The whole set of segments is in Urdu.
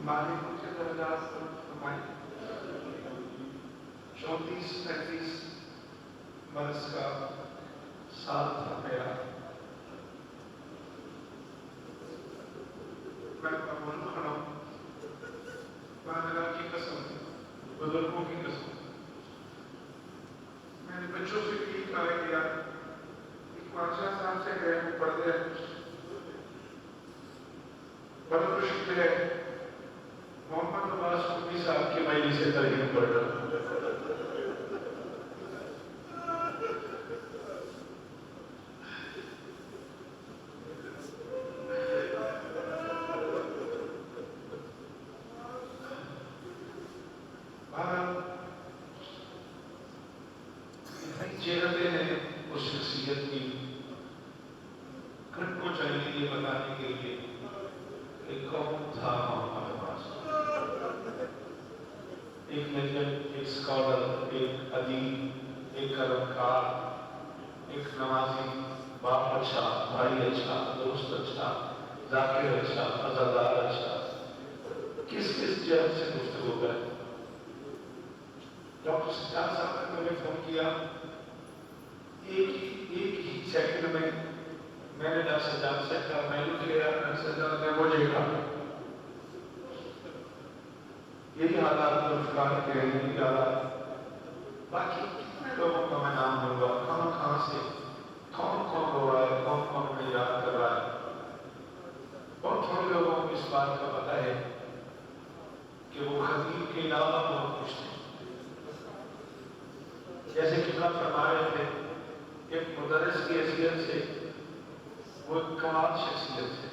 مالک کے درجات فرمائیں 34-35 برس کا سال تھا میرا. میں بول کھڑا ہوں، اللہ کی قسم، بزرگوں کی قسم، میں نے بچوں سے بھی کہا کہ یار بادشاہ صاحب سے گئے ہیں پڑھتے ہیں، بڑا مشکل ہے محمد عباس قدوی صاحب کی مجلس سے ترغیب پڑھ رہا. چہرے ہیں اس شخصیت کی گھٹ کو چاہیے یہ بتانے کے لیے کہ کون تھا محمد عباس. ایک لیجنڈ، ایک اسکالر، ایک ادیب، ایک قلمکار، ایک نمازی، باپ اچھا، بھائی اچھا، دوست اچھا، ذاکر اچھا، عزادار اچھا. کس جہت سے گفتگو کریں. ڈاکٹر سجاد صاحب نے مجھے فون کیا، ایک ہی سیکنڈ میں نے ڈاکٹر سجاد سے کہا میں لکھ لیا، ڈاکٹر سجاد نے مجھے کہا. یہی حالات گلفکار کے ہیں، یہی حالات. باقی کتنے لوگوں کا میں نام دوں گا، کہاں سے کون ہو رہا ہے، کون انہیں یاد کر رہا ہے. بہت تھوڑے لوگوں کو اس بات کا پتہ ہے کہ وہ خطیب کے علاوہ بہت کچھ تھے. جیسے کہ آپ فرما رہے تھے، ایک مدرس کی حیثیت سے وہ ایک کمال شخصیت ہے.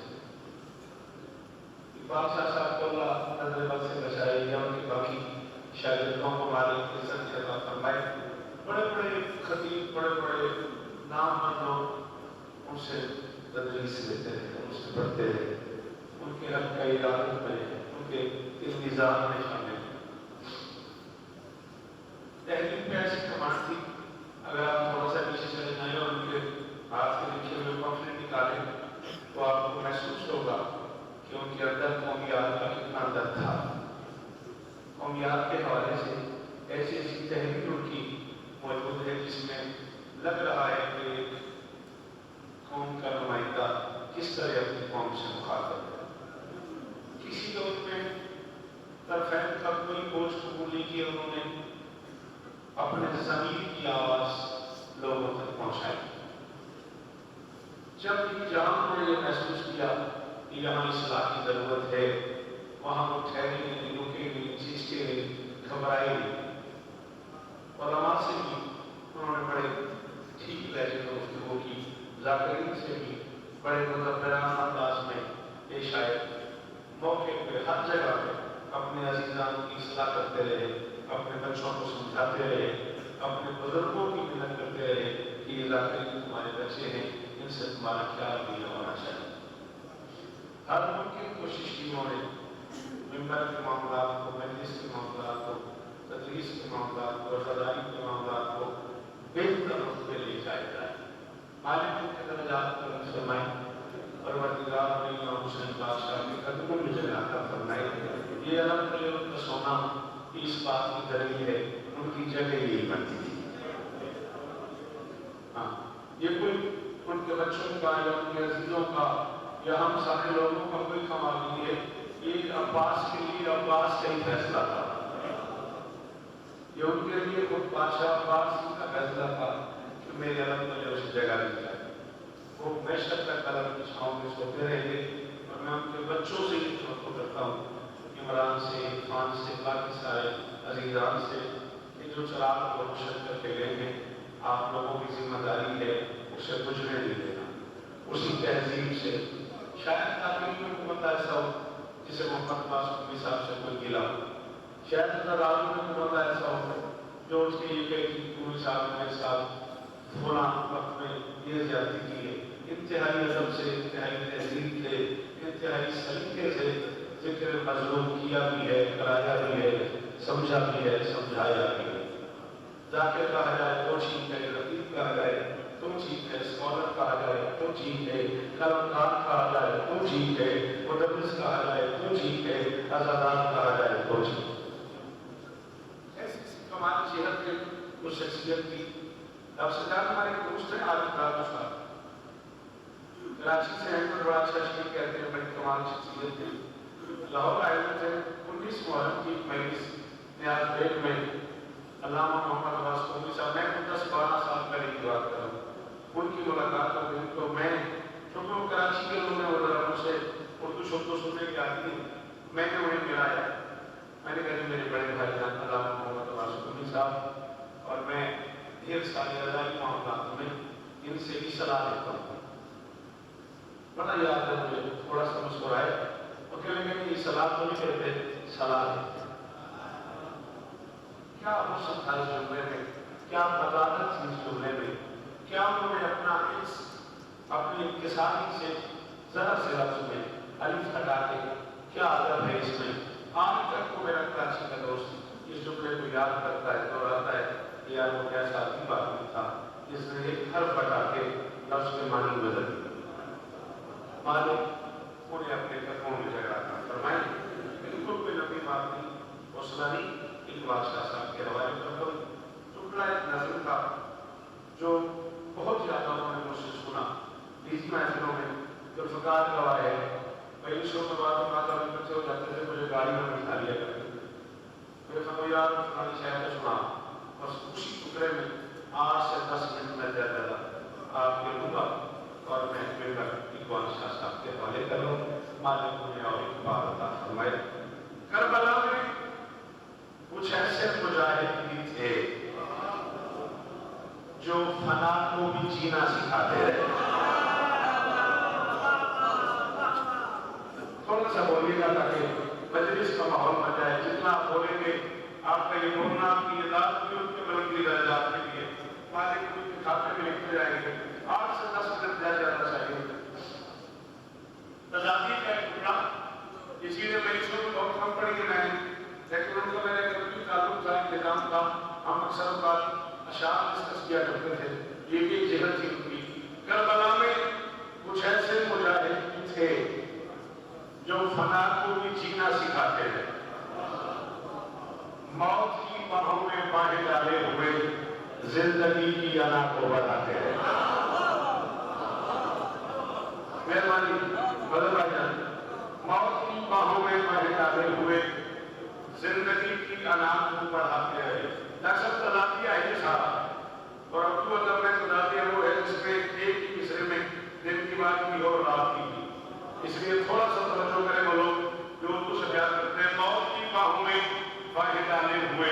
بادشاہ صاحب کو اللہ نظر بد سے بچائے یا ان کے باقی شاگردوں کو مالک عزت عطا فرمائے. بڑے بڑے خطیب، بڑے بڑے نام لوگ ان سے تدریس لیتے رہے، ان سے پڑھتے رہے، ان کے حق کا عبادت میں، ان کے انتظام میں شامل ہیں. تحریر میں ایسی کمانڈ تھی، اگر آپ تھوڑا سا پیچھے چلے جائیں اور ان کے ہاتھ کے لکھے ہوئے پمفلٹ نکالیں تو آپ کو محسوس ہوگا کہ ان کے اندر قومیات کا کتنا درد تھا. قومیات کے حوالے سے ایسی تحریر ان کی موجود ہے جس میں لگ رہا ہے کہ قوم کا نمائندہ کس طرح اپنی قوم سے مخاطب ہے. کسی دور میں طرفین کا کوئی بوجھ قبول نہیں کیا، انہوں نے اپنے ضمیر کی آواز لوگوں تک پہنچائی. جب جہاں انہوں نے یہ محسوس کیا کہ یہاں اصلاح کی ضرورت ہے، وہاں وہ ٹھہرے نہیں، رکے نہیں، چیختے نہیں، گھبرائے نہیں. علماء سے بھی انہوں نے بڑے ٹھیک لہجے میں گفتگو کی، ذاکرین سے بھی بڑے مدبرانہ انداز میں پیش آئے. موقع پہ ہر جگہ پہ اپنے عزیزان کی اصلاح کرتے رہے، اپنے بچوں کو سمجھاتے رہے، اپنے بزرگوں کی محنت کرتے رہے کہ یہ ذاکرین تمہارے بچے ہیں، ان سے تمہارا خیال بھی ہونا چاہیے. ہر ممکن کوشش کی انہوں نے ممبر کے معاملات کو، مجلس کے معاملات کو، تدریس کے معاملات کو، فضائی کے معاملات کو بہتر رتبے لے جائے جائے. مالک کے درجات کو بلند فرمائے. پروردگار نے امام حسین بادشاہ کے قدموں میں جگہ عطا فرمائے. یہ الحمدللہ ان کا سونا اس بات کی دلیل ہے، ان کی جگہ یہی بنتی تھی. ہاں، یہ کوئی ان کے بچوں کا یا ان کے عزیزوں کا یا ہم سارے لوگوں کا کوئی کمال نہیں ہے. یہ عباس کے لیے عباس کا ہی فیصلہ تھا. یہ ان کے لیے خود بادشاہ عباس کا فیصلہ تھا کہ میرے الحمدللہ اس جگہ لے جائے. وہ میشر کا قلم کی چھاؤں میں سوتے رہیں گے. اور میں ان کے بچوں سے یہ توقع کرتا ہوں، عمران سے، عرفان سے، باقی سارے عزیزان سے، کہ جو چراغ کو روشن کر کے لیں گے، آپ لوگوں کی ذمہ داری ہے اسے بجھنے نہیں دینا. اسی تہذیب سے شاید تعلیمی حکومت ایسا ہو جسے محمد عباس قدوی صاحب سے کوئی گلا ہو. شاید تعلیمی حکومت ایسا ہو جو اس کے یہ کہے کہ قدوی صاحب نے میرے ساتھ فلاں وقت میں یہ زیادتی کی ہے. انتہائی ادب سے، انتہائی تہذیب سے، انتہائی سلیقے سے ذکر مظلوم کیا بھی ہے، کرایا بھی ہے، سمجھا بھی ہے، سمجھایا بھی ہے. ذاکر کہا جائے، کوشی کہے، رقیب کہا جائے، تو ٹھیک ہے، اسکالر کہا جائے تو ٹھیک ہے، قلمکار کہا جائے تو ٹھیک ہے، مدرس کہا جائے تو ٹھیک ہے، عزادار کہا جائے تو ٹھیک ہے۔ ایسی کمال صحت کی وہ شخصیت تھی۔ اب سجاد ہمارے دوست ہیں عالم دارو صاحب، کراچی سے ہیں، بڑا اچھا شریف کہتے ہیں، بڑی کمال شخصیت تھی۔ لاہور آئے ہوئے تھے 19 محرم کی مجلس نیاز بیگ میں، علامہ محمد عباس قومی صاحب، میں 10-12 سال پہلے کی بات کر رہا ہوں، ان کی ملاقات ہو گئی تو میں چونکہ وہ کراچی کے لوگ ہیں، وہ ذرا مجھ سے اردو شبد سننے کی آتی ہے، میں نے انہیں ملایا، میں نے کہا کہ میرے بڑے بھائی جان علامہ محمد عباس قومی صاحب اور میں ڈھیر ساری رضائی معاملات میں ان سے بھی صلاح لیتا ہوں۔ بڑا یاد ہے مجھے، تھوڑا سا مسکرائے اور کہنے لگے یہ صلاح تو نہیں کہتے، صلاح ہے۔ کیا حسن تھا اس جملے میں، کیا بغاوت تھی اس جملے میں، کیا انہوں نے اپنا اپنی انکساری سے ذرا سے لفظ میں الف ہٹا کے کیا ادب ہے اس میں۔ آج تک کو میرا کراچی کا دوست اس جملے کو یاد کرتا ہے، دہراتا ہے کہ یار وہ کیسا عجیب آدمی تھا جس نے ایک حرف ہٹا کے لفظ کے معنی بدل دیا۔ مالک انہیں اپنے قدموں میں جگہ عطا فرمائے۔ بالکل کوئی لمبی بات نہیں، حوصلہ نہیں، اقبال شاہ صاحب کے حوالے پر کوئی ٹکڑا ایک نظم کا جو بہت زیادہ انہوں نے مجھ سے سنا نجی محفلوں میں، ذوالفقار گواہ ہے، میں ان شو میں بات میں بچے ہو جاتے تھے، مجھے گاڑی میں بٹھا لیا کرتے تھے، میرے فرمایا فلانی شاعر نے سنا، بس اسی ٹکڑے میں 8 سے 10 منٹ میں زیادہ آپ کے لوں گا اور میں اقبال شاہ صاحب کے حوالے کروں۔ مالک انہیں اور اقبال عطا فرمائے۔ کربلا میں کچھ ایسے مجاہد بھی تھے جو فنا کو بھی جینا سکھاتے رہے۔ تھوڑا سا بولیے گا تاکہ مجلس کا ماحول بن جائے، جتنا آپ بولیں گے آپ کا یہ بولنا آپ کی یادداشت بھی ان کے بلندی درجات کے لیے مالک ان کے کھاتے میں لکھتے جائیں گے۔ 8 سے 10 منٹ زیادہ چاہیے۔ تضادی کا ایک ٹکڑا، یہ چیزیں میں اس وقت بہت کم پڑھی ہیں میں نے، لیکن ان کا میرے کبھی تعلق تھا، انتظام تھا، ہم اکثر اوقات اشعار ڈسکس کیا کرتے تھے، یہ بھی ایک جہل تھی ان کی۔ کربلا میں کچھ ایسے مجاہد تھے جو فنا کو بھی جینا سکھاتے ہیں، موت کی باہوں میں باہیں ڈالے ہوئے زندگی کی انا کو بڑھاتے ہیں۔ مہربانی بدل بھائی جان، موت کی باہوں میں باہیں ڈالے ہوئے زندگی کی انا کو بڑھاتے ہیں۔ دراصل تضادیہ ہے یہ سارا، اور اردو ادب میں تضادیہ وہ ہے جس میں ایک ہی مصرے میں دن کی بات کی اور رات کی بھی، اس لیے تھوڑا سا توجہ کریں وہ لوگ جو اردو سے بیان کرتے ہیں۔ موت کی باہوں میں باہیں ڈالے ہوئے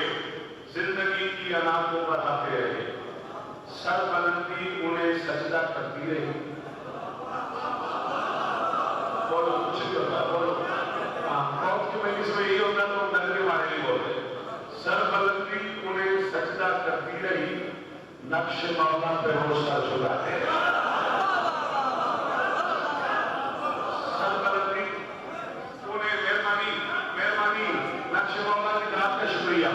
زندگی کی انا کو بڑھاتے رہے، سر بلندی انہیں سجدہ کرتی رہی۔ بولو کچھ بھی ہوتا ہے، بولو موت کی مجلس میں یہ ہوتا تو نظریں مارے نہیں بولتے۔ سر بلندی انہیں سجدہ کرتی رہی، نقش مولا پہ وہ سر جھکاتے رہے۔ سر بلندی انہیں مہربانی نقش مولا کی ذات کا شکریہ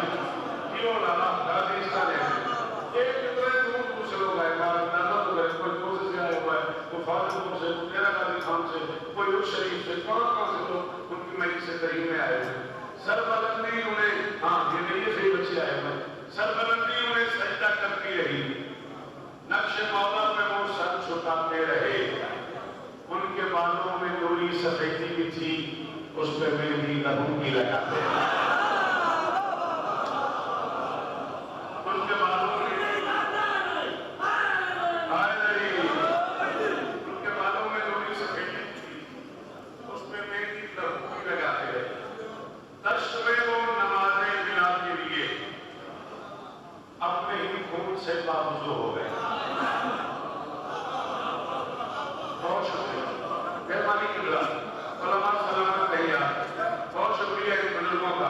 کیوں لانا دراستان ہے۔ ایک کتنے دور سے لوگ آئے، دادا تو گئے، کوئی کوزے سے آئے ہوا ہے، کوئی فاضلپور سے، کوئی تیرہ قادری خان سے، کوئی اس شریف سے، کہاں سے لوگ ان کی مجلس سے قریب میں آئے ہوئے۔ سر بلندی انہیں، ہاں یہ نہیں صحیح بچے آئے ہوئے، سر بلندی انہیں سجدہ کرتی رہی، نقش مولا پہ وہ سر جھکاتے رہے۔ ان کے بالوں میں تھوڑی سفیدی بھی تھی، اس پہ مہندی لہو کی لگاتے ہیں۔ ان کے بالوں میں تھوڑی سفیدی تھی، اس پہ مہندی لہو کی لگاتے رہے۔ دشت میں وہ نمازیں بنا کے لیے اپنے ہی خون سے بابزو ہو گئے۔ بہت شکریہ، مہربانی کی علماء سلامت کہیے، بہت شکریہ ان بزرگوں کا۔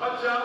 50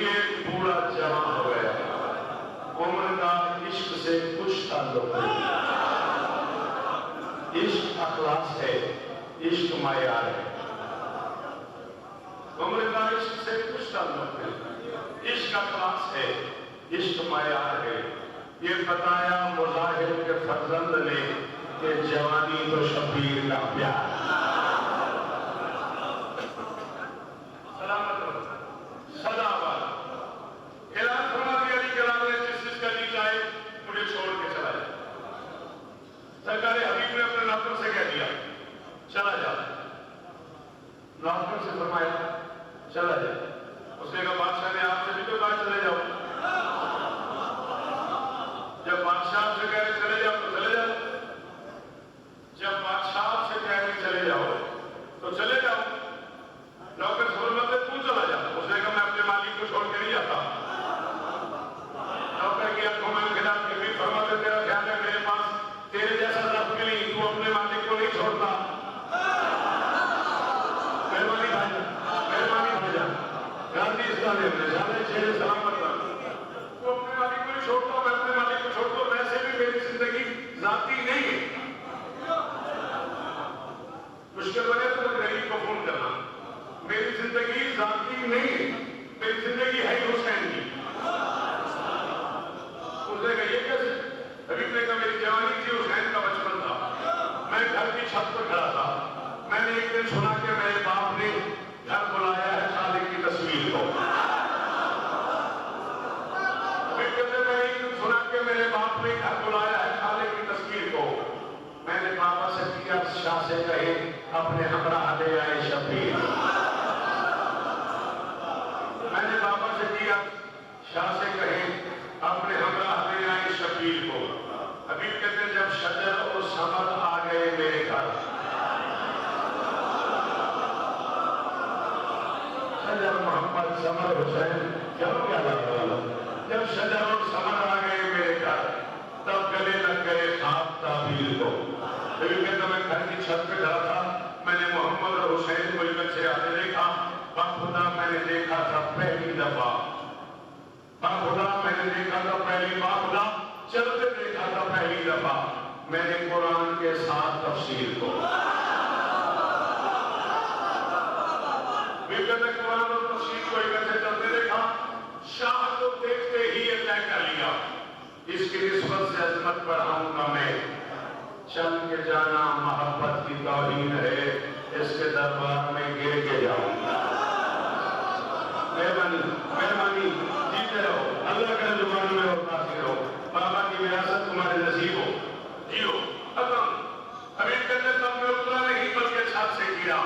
لیے بوڑھا جوان ہو گیا، عمر کا عشق سے کچھ تعلق نہیں، عشق اخلاص ہے، عشق معیار ہے، عمر کا عشق سے کچھ تعلق نہیں، عشق اخلاص ہے، عشق معیار ہے، یہ بتایا مظاہر کے فرزند نے کہ جوانی تو شبیر کا پیار۔ سلامت ہو، سدا آباد۔ اعلان فرما دیا علی کرام نے جس کا جی چاہے مجھے چھوڑ کے چلا جائے۔ سرکار حبیب نے اپنے نوکر سے کہہ دیا چلا جا، نوکر سے فرمایا چلا جائے، اس نے کہا بادشاہ نے آپ سے بھی تو کہا چلے جاؤ، جب بادشاہ سے کہہ رہے چلے جاؤ تو چلے جاؤ، جب بادشاہ سے کہہ رہے چلے جاؤ تو چلے جاؤ۔ نوکر سے فرماتے تو چلا جا، اس نے کہا میں اپنے مالک کو چھوڑ کے نہیں جاتا۔ نوکر کی آنکھوں میں کھلا کہ بھی فرماتے تیرا خیال ہے میرے پاس تیرے جیسا رب کے نہیں، تو اپنے مالک کو نہیں چھوڑتا۔ مہربانی بھائی جان، مہربانی بھائی جان، گاندھی اسلام نے جانے چھیڑے سلام کرتا، تو اپنے مالک کو نہیں چھوڑتا، میں اپنے مالک کو چھوڑتا ہوں، ویسے بھی میری زندگی ذاتی نہیں ہے۔ مشکل بنے تو غریب کو فون کرنا، میری زندگی ذاتی نہیں ہے، میری زندگی ہے حسین کی۔ اس نے کہا یہ کیسے؟ حبیب نے کہا میری جوانی تھی، حسین کا بچپن تھا، میں گھر کی چھت پر کھڑا تھا، میں نے ایک دن سنا کہ میرے باپ نے گھر بلایا ہے خالق کی تصویر کو۔ حبیب کہتے ہیں میں نے ایک دن سنا کہ میرے باپ نے گھر بلایا ہے خالق کی تصویر کو، میں نے بابا سے کیا شاہ سے کہے اپنے ہمراہ لے آئے شبیر۔ میں نے بابا سے کیا شاہ سے کہے اپنے ہمراہ لے آئے شبیر کو۔ حبیب کہتے ہیں جب شجر اور ثمر آ گئے میرے گھر، شجر محمد ثمر حسین کیا جب شجر اور ثمر آ گئے میرے گھر، تب گلے لگ گئے خواب تعبیر کو۔ حبیب کہتے ہیں میں گھر کی چھت پہ کھڑا تھا، میں نے محمد اور حسین کو ایک سے آتے دیکھا، باخدا میں نے دیکھا تھا پہلی دفعہ، باخدا میں نے دیکھا تھا پہلی، باخدا چلتے دیکھا تھا پہلی دفعہ، میں نے قرآن کے ساتھ تفسیر کو۔ قرآن اور تفسیر کو ایک سے چلتے دیکھا، شاہ کو دیکھتے ہی یہ طے کر لیا اس کی نسبت سے عظمت بڑھاؤں گا میں، چل کے جانا محبت کی توہین ہے، اس کے دربار میں گر کے جاؤں گا۔ مہربانی مہربانی، جیتے رہو، اللہ کے زبان میں اور ناصر ہو، بابا کی وراثت تمہارے نصیب ہو، جیو ختم۔ حبیب کہتے تب میں اترا نہیں بلکہ چھت سے گرا،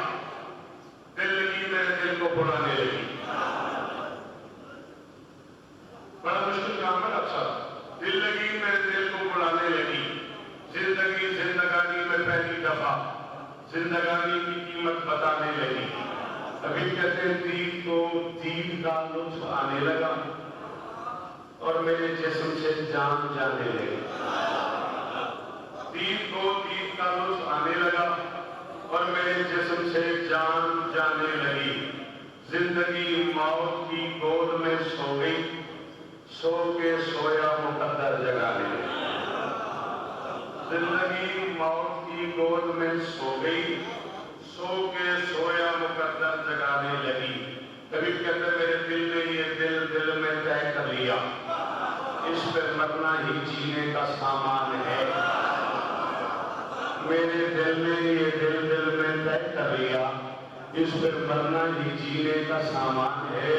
دل لگی میرے دل کو بڑھانے لگی۔ بڑا مشکل کام ہے اچھا، دل لگی میرے دل کو بڑھانے لگی، زندگانی میں پہلی دفعہ زندگانی کی قیمت بتانے لگی۔ ابھی کہتے ہیں دید کو دید کا لطف آنے لگا اور میرے جسم سے جان جانے لگی۔ دید کو دید کا لطف آنے لگا اور میرے جسم سے جان جانے لگی۔ زندگی موت کی گود میں سو گئی، سو کے سویا مقدر جگانے لگی۔ زندگی موت کی گود میں سو گئی، سو کے سویا مقدر جگانے لگی۔ کبھی کہتے میرے دل نے یہ دل میں طے کر لیا، اس پہ مرنا ہی جینے کا سامان ہے۔ میرے دل نے یہ دل میں طے کر لیا، اس پہ مرنا ہی جینے کا سامان ہے۔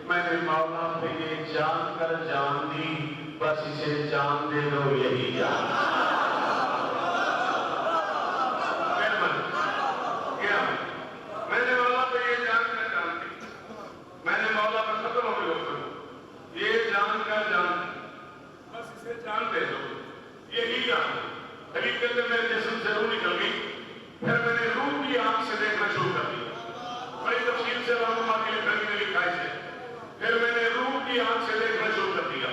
میں نے مولا پہ یہ جان کر جان دی، بس اسے جان دے دو یہی جان۔ میں نے مولا پہ یہ جان کر جان دی، میں نے مولا پہ ختم ہو گئی، یہ جان کر جان دی، بس اسے جان دے دو یہی جان۔ حقیقت میں میرے جسم سے روح نکل گئی، پھر میں نے روح کی آنکھ سے دیکھنا شروع کر دیا۔ بڑی تفصیل سے رہنما کے لکھنے نے لکھا ہے، پھر میں نے روح کی آنکھ سے دیکھنا شروع کر دیا۔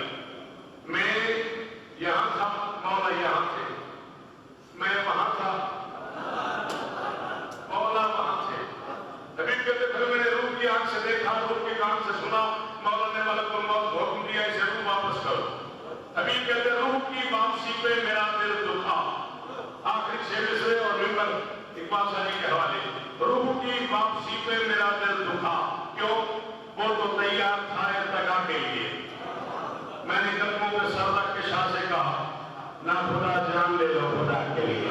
میں یہاں تھا، مولا یہاں پہ میرا دل دکھا. آخری 6 مصرے اور ممبر اقبال شاہ جی کے حوالے. روح کی واپسی پہ میرا دل دکھا. کیوں؟ وہ تو تیار تھا ارتقا کے لیے. میں نے قدموں پہ سر رکھ کے شاہ سے کہا نہ خدا جان لے لو خدا کے لیے.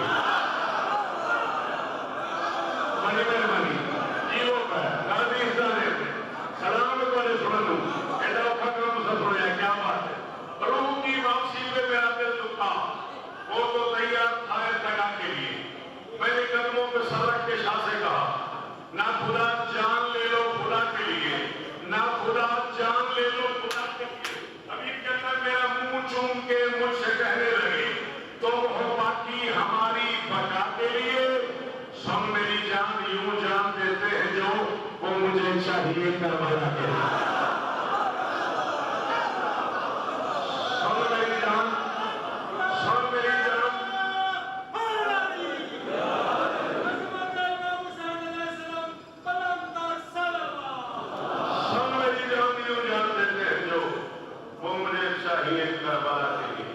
منی یہ لوگ ہے غلطی انسان ہے. سلام کو نے سن لوں ایسا وقت کرو تو سب سن جائے. کیا بات ہے؟ روح کی واپسی پہ میرا دل دکھا. وہ تو تیار تھا ارتقا کے لیے. میں نے قدموں پہ سر رکھ کے شاہ سے کہا نہ خدا جان لے لو خدا کے لیے. نہ خدا جان لے لو خدا کے لیے. ابھی کہتا میرا منہ چوم کے مجھ سے کہنے لگے تو ہو باقی ہماری بقا کے لیے. سن میری جان یوں جان دیتے ہیں جو وہ مجھے چاہیے کربلا کے لیے. سن میری جان سن میری جان سن میری جان یوں جان دیتے ہیں جو وہ مجھے چاہیے کربلا کے لیے.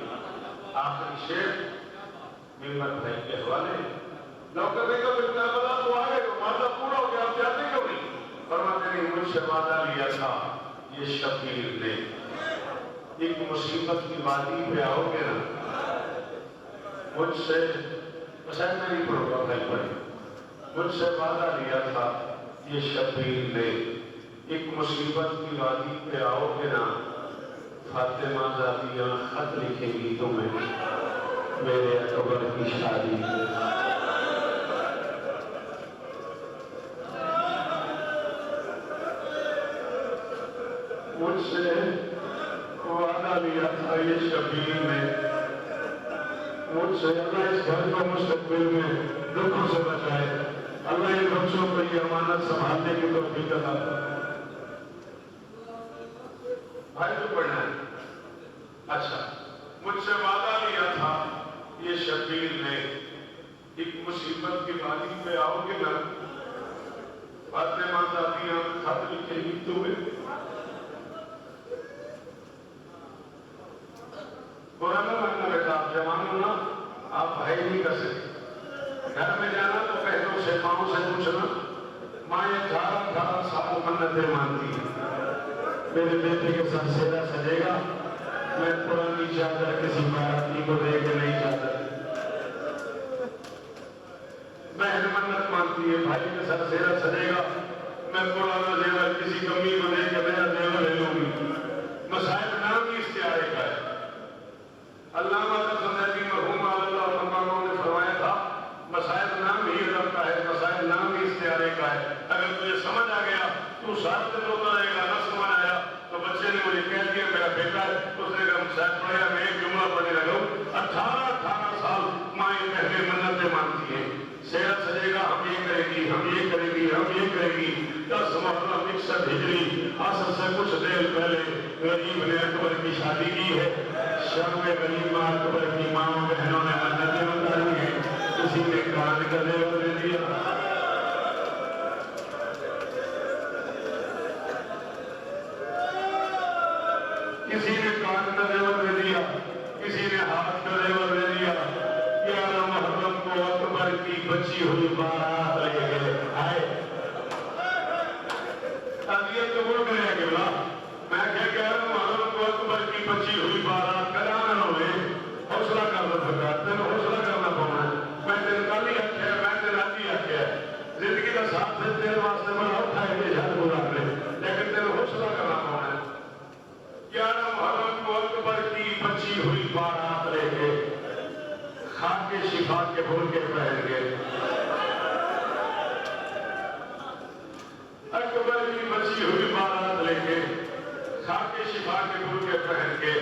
آخری شعر ممبر بھائی کے حوالے. ڈاکٹر نے کہا کربلا تو آ گئے وعدہ پورا ہو گیا آپ جاتے کیوں نہیں؟ فرماتے ہیں مجھ سے وعدہ لیا تھا یہ شبیر نے. ایک مصیبت کی وادی پہ آؤ گے نا مجھ سے شاید میں نہیں پڑھوں گا بھائی پڑھے. مجھ سے وعدہ لیا تھا یہ شبیر نے. ایک مصیبت کی وادی پہ آؤ گے نا فاطمہ زادیاں خط لکھیں گی تمہیں میرے اکبر کی شادی پہ. مجھ سے وعدہ لیا تھا یہ شبیر نے. مجھ سے اللہ اس گھر کو مستقبل میں دکھوں سے بچائے. اللہ ان بچوں کو یہ امانت سنبھالنے کی توفیق عطا فرمائے. بھائی تو پڑھنا ہے. اچھا مجھ سے وعدہ لیا تھا یہ شبیر نے. ایک مصیبت کی وادی پہ آؤ گے نا فاطمہ زادیاں خط لکھیں گی تمہیں. قرآن ماننا بیٹا آپ جوان ہو نا آپ بھائی نہیں کر سکتے. گھر میں جانا تو پہلوں سے ماؤں سے پوچھنا ماں یہ 18 سال منتیں مانتی ہے میرے بیٹے کے ساتھ سیدھا سجے گا. میں پرانی چادر کسی بارتی کو دے کے نہیں چاہتا. بہن منت مانتی ہے بھائی کے ساتھ سیدھا سجے گا. میں پرانا زیور کسی کمی کو دے کے نیا زیور لے لوں گی. مصائب نام ہی استعارے کا ہے. علامہ حسین مرحوم اللہ مقاموں نے فرمایا تھا مصائب نام ہی رب کا ہے. مصائب نام ہی استعارے کا ہے. اگر تجھے سمجھ آ گیا تو ساتھ دن ہوتا رہے گا. نہ سمجھ آیا تو بچے نے مجھے کہہ دیا میرا بیٹا ہے اس نے کہا مصائب پڑھا میں ایک جملہ پڑھنے لگا ہوں. 18 سال مائیں پہلے منتیں مانتی ہیں. سیرا سجے گا ہم یہ کرے گی ہم یہ کرے گی ہم یہ کرے گی. 10 محرم 61 ہجری عصر سے کچھ دیر پہلے غریب نے اکبر کی شادی کی ہے. شرم غریب اکبر کی ماں بہنوں نے منتیں اتاری ہیں. کسی نے کان کا زیور دے دیا کسی نے کان کا زیور دے دیا کسی نے ہاتھ کا زیور دے دیا. 11 محرم کو اکبر کی بچی ہوئی بارات لے گئے. آئے تعزیت قبول کرے گا. میں کہ 11 محرم کو اکبر کی بچی ہوئی بارات کرانا ہوئے. حوصلہ کرنا پڑتا تین حوصلہ کرنا پڑنا ہے. میں تین کل ہی آخیا میں تین رات ہی آخیا زندگی کا ساتھ سے تیرے واسطے بڑا اٹھا ہے کہ جھٹ بولا کرے لیکن تین حوصلہ کرنا پڑنا ہے. 11 محرم کو اکبر کی بچی ہوئی بارات لے کے خاک شفا کے بول کے پہن گئے. اکبر کی بچی ہوئی بارات لے کے خاک شفا کے بول کے پہن کے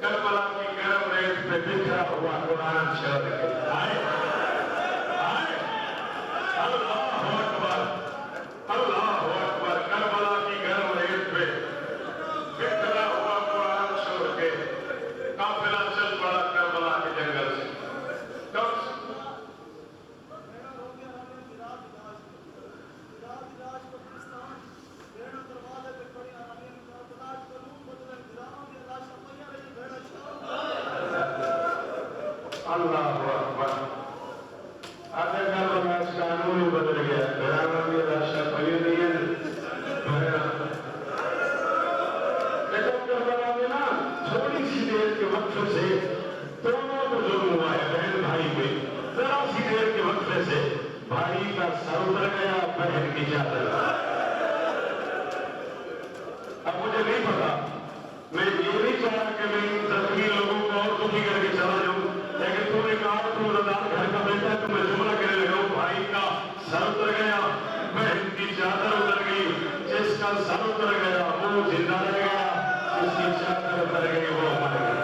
کربلا کی گرم ریت پہ بکھرا ہوا قرآن چڑھ کے آئے اللہ اکبر اللہ اکبر. کربلا کی گرم ریت پہ بکھرا ہوا قرآن چھوڑ کے قافلہ چل پڑا کربلا کے جنگل سے. اللہ اکبر. آدھے کربلا قانون ہی بدل گیا. بیان میں راشا پڑی نہیں ہے. لیکن کربلا میں نا تھوڑی سی دیر کے وقت سے دونوں کو ظلم ہوا ہے بہن بھائی پہ. ذرا سی دیر کے وقفے سے بھائی کا سر اتر گیا, بہن کی چادر. اب مجھے نہیں پتا, میں یہ نہیں چاہا کہ میں ان زخمی لوگوں کو اور دکھی کر کے چلا جاؤں, لیکن تو نے کہا تو رضان گھر کا بیٹا ہے تو میں جملہ کہنے لگا ہوں, بھائی کا سر اتر گیا, بہن کی چادر اتر گئی. جس کا سر اتر گیا وہ زندہ رہ گیا, جس کی چادر اتر گئی وہ مر گیا.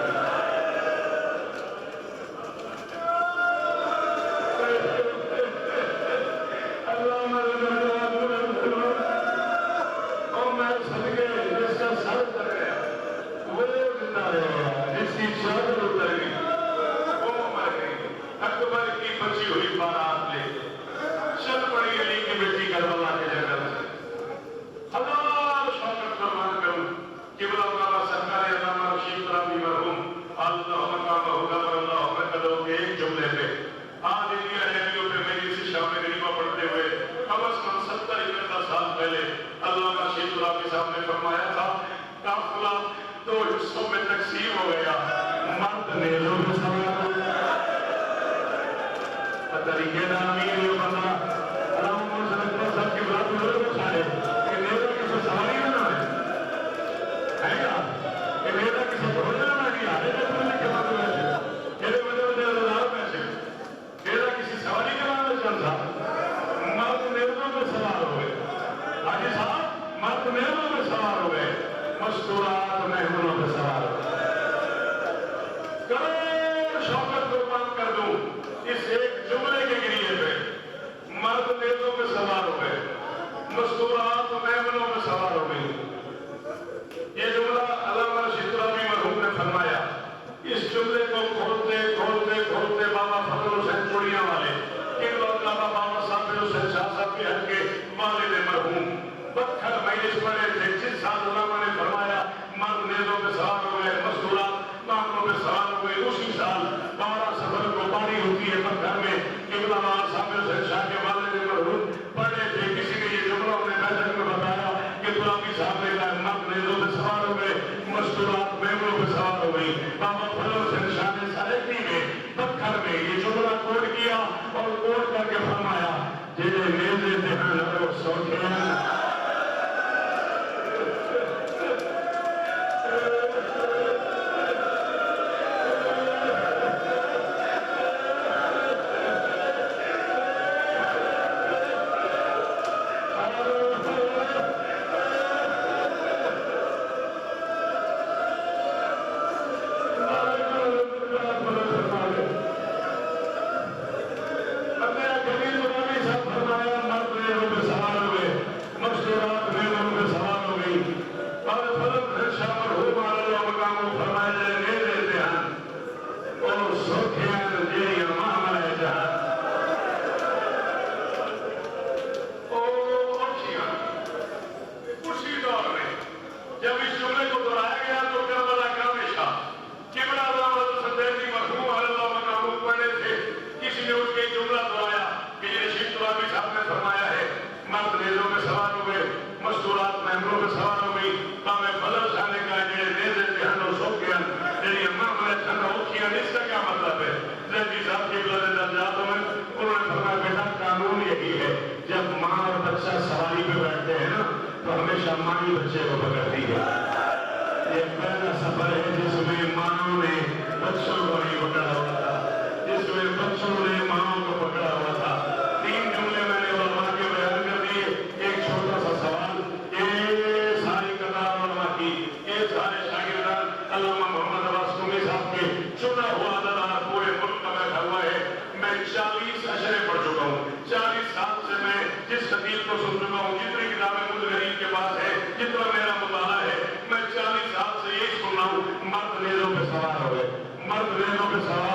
مرد ریلوں پہ سوار